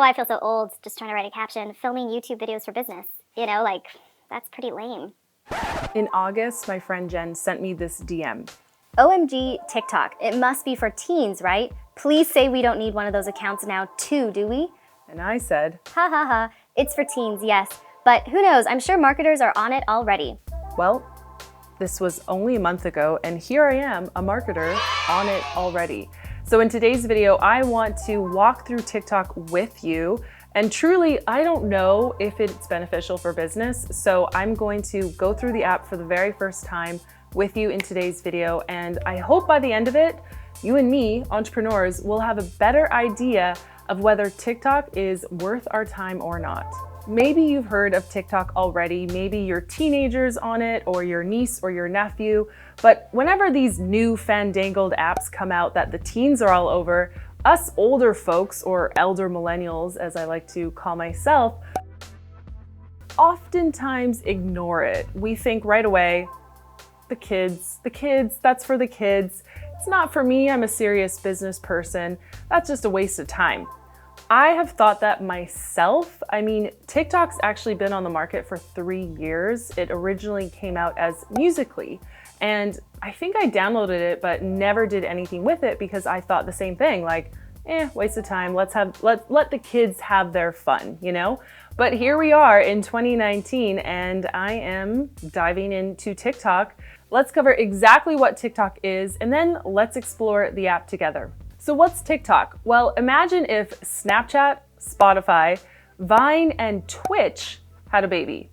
I feel so old just trying to write a caption, filming YouTube videos for business. You know, like, that's pretty lame. In August, my friend Jen sent me this DM. OMG TikTok, it must be for teens, right? Please say we don't need one of those accounts now too, do we? And I said, Ha ha ha, it's for teens, yes. But who knows, I'm sure marketers are on it already. well, this was only a month ago, and here I am, a marketer, on it already. So in today's video, I want to walk through TikTok with you. And truly, I don't know if it's beneficial for business. So I'm going to go through the app for the very first time with you in today's video. And I hope by the end of it, you and me, entrepreneurs, will have a better idea of whether TikTok is worth our time or not. Maybe you've heard of TikTok already, maybe your teenager's on it or your niece or your nephew, but whenever these new fandangled apps come out that the teens are all over, us older folks, or elder millennials as I like to call myself, oftentimes ignore it. We think right away, the kids, that's for the kids. It's not for me, I'm a serious business person. That's just a waste of time. I have thought that myself. I mean, TikTok's actually been on the market for 3 years. It originally came out as Musical.ly, and I think I downloaded it, but never did anything with it because I thought the same thing, like, waste of time. Let the kids have their fun, you know? But here we are in 2019, and I am diving into TikTok. Let's cover exactly what TikTok is, and then let's explore the app together. So what's TikTok? Well, imagine if Snapchat, Spotify, Vine, and Twitch had a baby.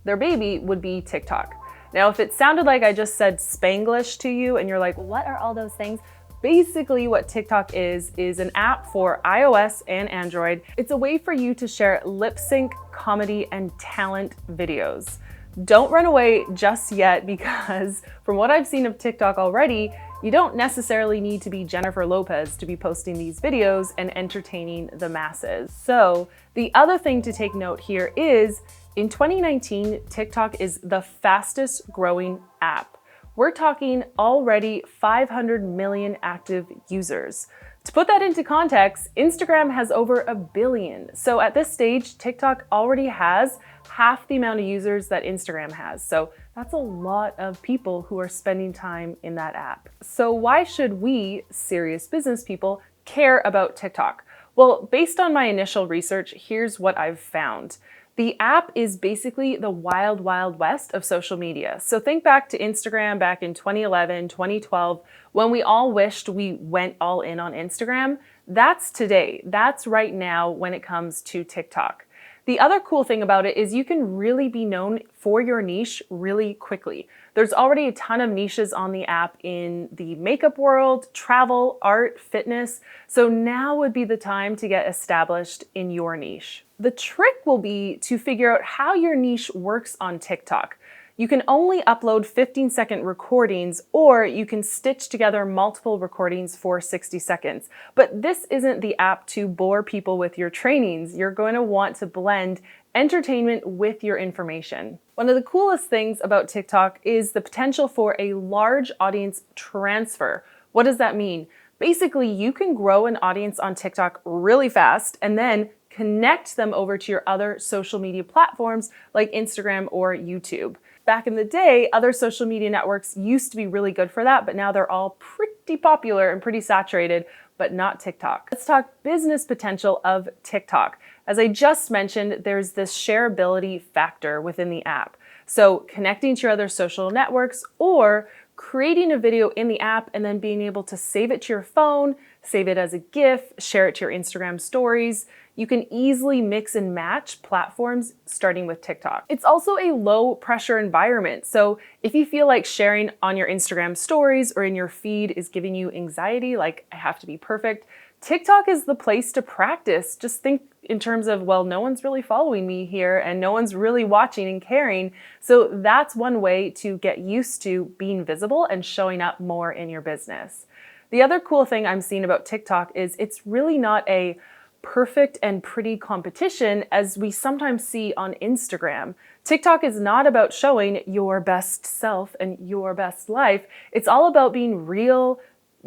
Their baby would be TikTok. Now, if it sounded like I just said Spanglish to you and you're like, what are all those things? Basically, what TikTok is an app for iOS and Android. It's a way for you to share lip sync, comedy, and talent videos. Don't run away just yet, because from what I've seen of TikTok already, you don't necessarily need to be Jennifer Lopez to be posting these videos and entertaining the masses. So the other thing to take note here is, in 2019, TikTok is the fastest growing app. We're talking already 500 million active users. To put that into context, Instagram has over 1 billion. So at this stage, TikTok already has half the amount of users that Instagram has. So that's a lot of people who are spending time in that app. So why should we, serious business people, care about TikTok? Well, based on my initial research, here's what I've found. The app is basically the wild, wild west of social media. So think back to Instagram back in 2011, 2012, when we all wished we went all in on Instagram. That's today. That's right now when it comes to TikTok. The other cool thing about it is you can really be known for your niche really quickly. There's already a ton of niches on the app in the makeup world, travel, art, fitness. So now would be the time to get established in your niche. The trick will be to figure out how your niche works on TikTok. You can only upload 15-second recordings, or you can stitch together multiple recordings for 60 seconds. But this isn't the app to bore people with your trainings. You're going to want to blend entertainment with your information. One of the coolest things about TikTok is the potential for a large audience transfer. What does that mean? Basically, you can grow an audience on TikTok really fast and then connect them over to your other social media platforms like Instagram or YouTube. Back in the day, other social media networks used to be really good for that, but now they're all pretty popular and pretty saturated, but not TikTok. Let's talk business potential of TikTok. As I just mentioned, there's this shareability factor within the app. So connecting to your other social networks, or creating a video in the app and then being able to save it to your phone, save it as a GIF, share it to your Instagram stories. You can easily mix and match platforms starting with TikTok. It's also a low pressure environment. So if you feel like sharing on your Instagram stories or in your feed is giving you anxiety, like I have to be perfect, TikTok is the place to practice. Just think in terms of, well, no one's really following me here and no one's really watching and caring. So that's one way to get used to being visible and showing up more in your business. The other cool thing I'm seeing about TikTok is it's really not a perfect and pretty competition as we sometimes see on Instagram. TikTok is not about showing your best self and your best life. It's all about being real,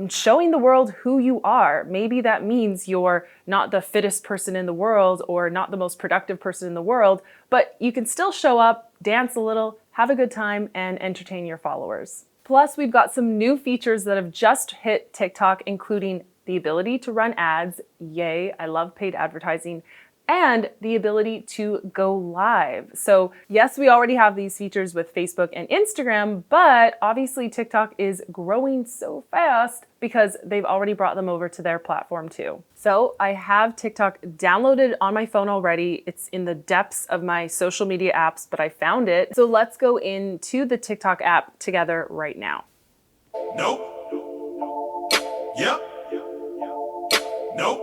showing the world who you are. Maybe that means you're not the fittest person in the world or not the most productive person in the world, but you can still show up, dance a little, have a good time, and entertain your followers. Plus, we've got some new features that have just hit TikTok, including the ability to run ads. Yay, I love paid advertising. And the ability to go live. So yes, we already have these features with Facebook and Instagram, but obviously TikTok is growing so fast because they've already brought them over to their platform too. So I have TikTok downloaded on my phone already. It's in the depths of my social media apps, but I found it. So let's go into the TikTok app together right now. Nope. Yep. Nope.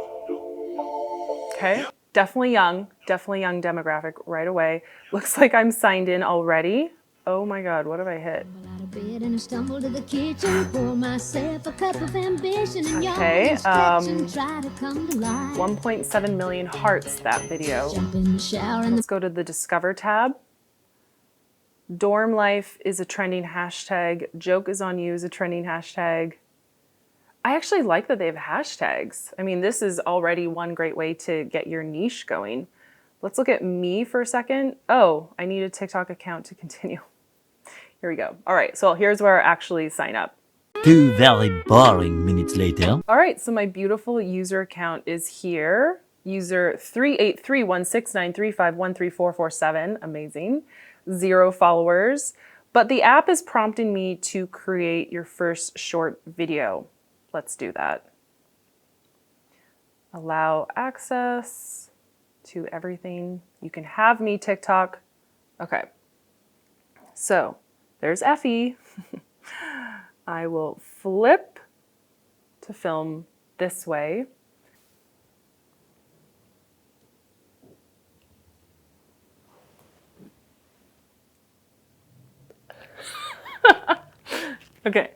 Okay. Yep. Definitely young demographic right away. Looks like I'm signed in already. Oh my God, what have I hit? Okay, 1.7 million hearts, that video. Let's go to the Discover tab. Dorm life is a trending hashtag. Joke is on you is a trending hashtag. I actually like that they have hashtags. I mean, this is already one great way to get your niche going. Let's look at me for a second. Oh, I need a TikTok account to continue. Here we go. All right, so here's where I actually sign up. 2 very boring minutes later. All right, so my beautiful user account is here. User 3831693513447. Amazing. 0 followers. But the app is prompting me to create your first short video. Let's do that. Allow access to everything. You can have me TikTok. Okay. So there's Effie. I will flip to film this way. Okay.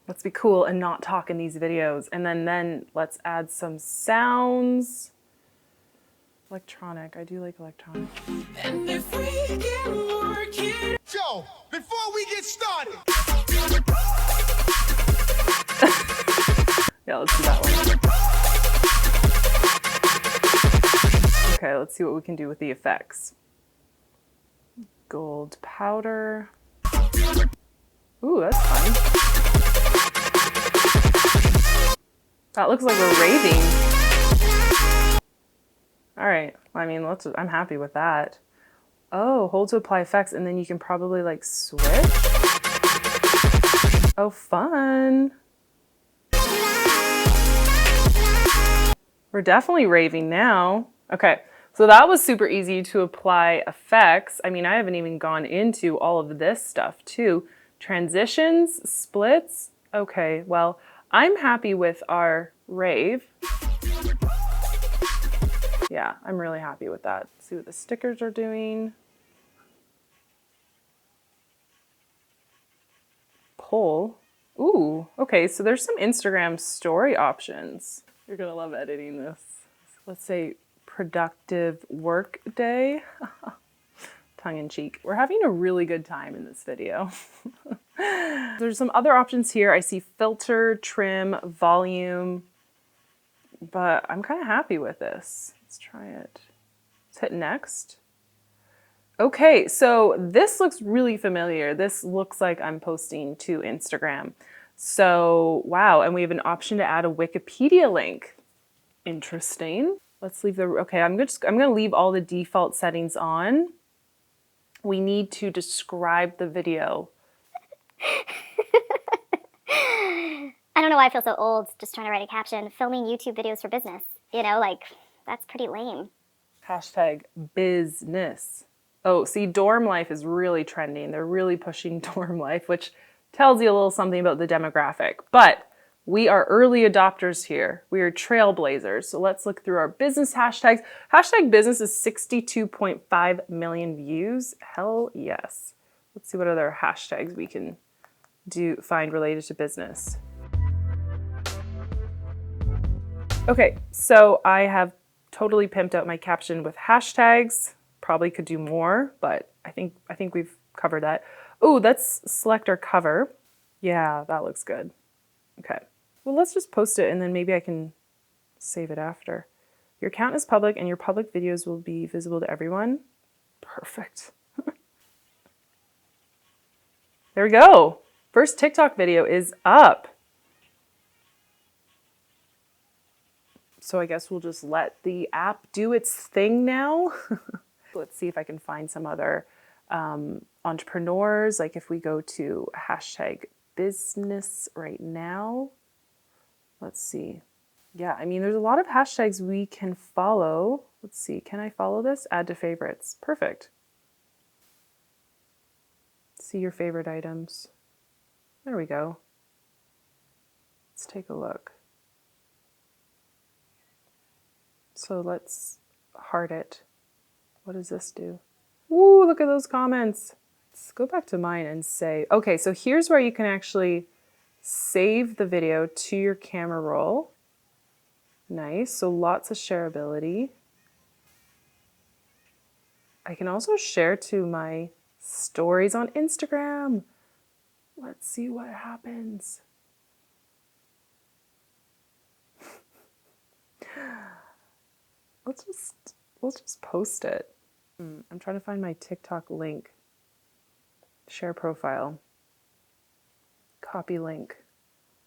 Let's be cool and not talk in these videos. And then let's add some sounds. Electronic, I do like electronic. And if we can work it. Joe, before we get started. Yeah, let's do that one. Okay, let's see what we can do with the effects. Gold powder. Ooh, that's fun. That looks like we're raving. All right, I mean, I'm happy with that. Oh, hold to apply effects, and then you can probably like switch. Oh, fun. We're definitely raving now. Okay, so that was super easy to apply effects. I mean, I haven't even gone into all of this stuff too. Transitions, splits. Okay, well, I'm happy with our rave. Yeah, I'm really happy with that. Let's see what the stickers are doing. Poll. Ooh, okay, so there's some Instagram story options. You're gonna love editing this. Let's say productive work day. Tongue in cheek. We're having a really good time in this video. There's some other options here. I see filter, trim, volume, but I'm kind of happy with this. Let's try it. Let's hit next. Okay, so this looks really familiar. This looks like I'm posting to Instagram. So, wow, and we have an option to add a Wikipedia link. Interesting. Let's leave okay, I'm gonna leave all the default settings on. We need to describe the video. I don't know why I feel so old just trying to write a caption. Filming YouTube videos for business. You know, like, that's pretty lame. Hashtag business. Oh, see, dorm life is really trending. They're really pushing dorm life, which tells you a little something about the demographic. But we are early adopters here. We are trailblazers. So let's look through our business hashtags. Hashtag business is 62.5 million views. Hell yes. Let's see what other hashtags we can find related to business. Okay, so I have totally pimped out my caption with hashtags. Probably could do more, but I think we've covered that. Oh, let's select our cover. Yeah, that looks good. Okay. Well, let's just post it and then maybe I can save it after. Your account is public and your public videos will be visible to everyone. Perfect. There we go. First TikTok video is up. So I guess we'll just let the app do its thing now. Let's see if I can find some other entrepreneurs. Like if we go to #business right now, let's see. Yeah, I mean, there's a lot of hashtags we can follow. Let's see, can I follow this? Add to favorites. Perfect. See your favorite items. There we go. Let's take a look. So let's heart it. What does this do? Ooh, look at those comments. Let's go back to mine and say, okay, so here's where you can actually save the video to your camera roll. Nice, so lots of shareability. I can also share to my stories on Instagram. Let's see what happens. Let's just post it. I'm trying to find my TikTok link. Share profile. Copy link.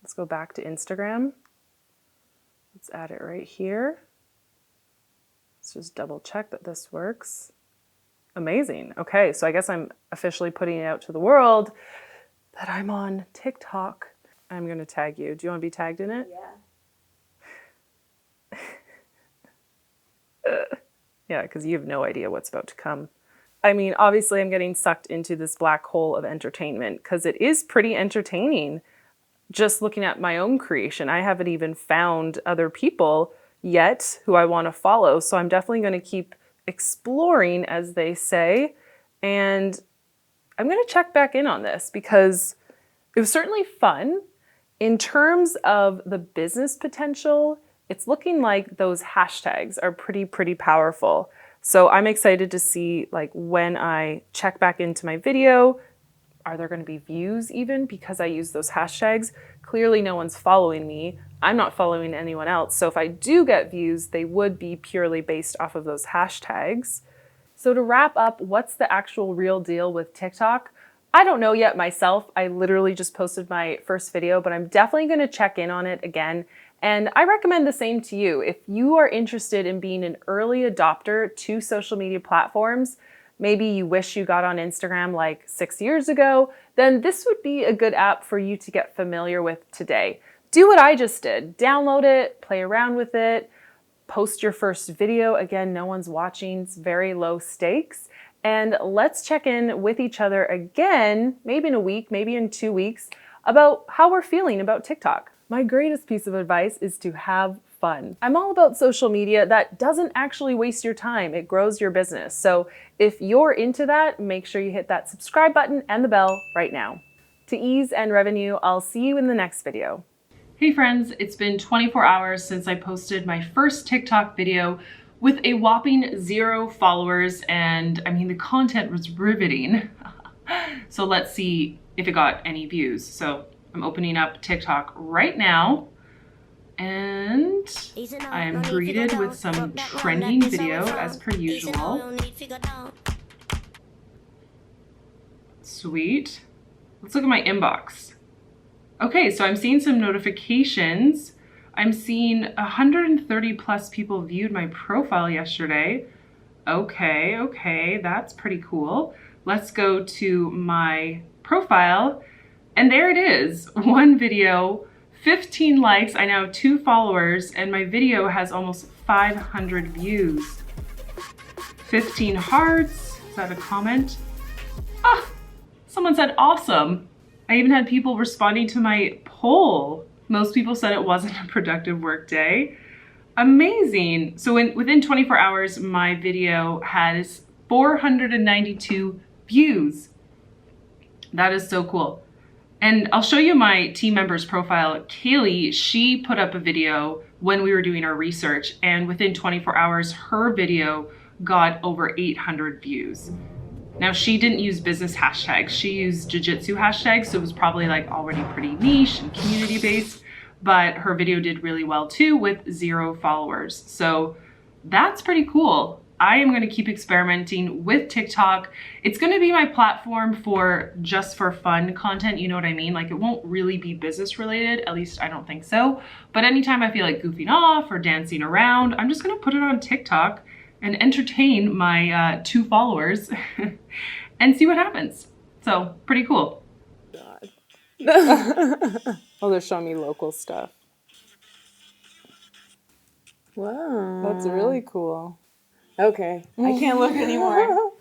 Let's go back to Instagram. Let's add it right here. Let's just double check that this works. Amazing. Okay, so I guess I'm officially putting it out to the world that I'm on TikTok. I'm gonna tag you. Do you want to be tagged in it? Yeah. Yeah, because you have no idea what's about to come. I mean, obviously I'm getting sucked into this black hole of entertainment because it is pretty entertaining. Just looking at my own creation, I haven't even found other people yet who I want to follow. So I'm definitely going to keep exploring, as they say. And I'm going to check back in on this because it was certainly fun. In terms of the business potential, it's looking like those hashtags are pretty powerful. So I'm excited to see, like, when I check back into my video, are there going to be views even because I use those hashtags? Clearly no one's following me. I'm not following anyone else. So if I do get views, they would be purely based off of those hashtags. So to wrap up, what's the actual real deal with TikTok? I don't know yet myself. I literally just posted my first video, but I'm definitely going to check in on it again. And I recommend the same to you. If you are interested in being an early adopter to social media platforms, maybe you wish you got on Instagram like 6 years ago, then this would be a good app for you to get familiar with today. Do what I just did. Download it, play around with it, post your first video. Again, no one's watching. It's very low stakes. And let's check in with each other again, maybe in a week, maybe in 2 weeks, about how we're feeling about TikTok. My greatest piece of advice is to have fun. I'm all about social media that doesn't actually waste your time. It grows your business. So if you're into that, make sure you hit that subscribe button and the bell right now. To ease and revenue, I'll see you in the next video. Hey friends, it's been 24 hours since I posted my first TikTok video with a whopping 0 followers, and I mean, the content was riveting. So let's see if it got any views. So I'm opening up TikTok right now, and I am greeted with some trending video as per usual. Sweet. Let's look at my inbox. Okay, so I'm seeing some notifications. I'm seeing 130 plus people viewed my profile yesterday. Okay, that's pretty cool. Let's go to my profile, and there it is. 1 video, 15 likes. I now have 2 followers, and my video has almost 500 views. 15 hearts. Is that a comment? Ah, someone said awesome. I even had people responding to my poll. Most people said it wasn't a productive work day. Amazing. So within 24 hours, my video has 492 views. That is so cool. And I'll show you my team member's profile. Kaylee, she put up a video when we were doing our research, and within 24 hours, her video got over 800 views. Now, she didn't use business hashtags. She used jiu-jitsu hashtags, so it was probably like already pretty niche and community-based. but her video did really well too with 0 followers. So that's pretty cool. I am going to keep experimenting with TikTok. It's going to be my platform for just for fun content. You know what I mean? Like, it won't really be business related. At least I don't think so. But anytime I feel like goofing off or dancing around, I'm just going to put it on TikTok and entertain my 2 followers and see what happens. So pretty cool. Oh, they're showing me local stuff. Wow. That's really cool. Okay. I can't look anymore.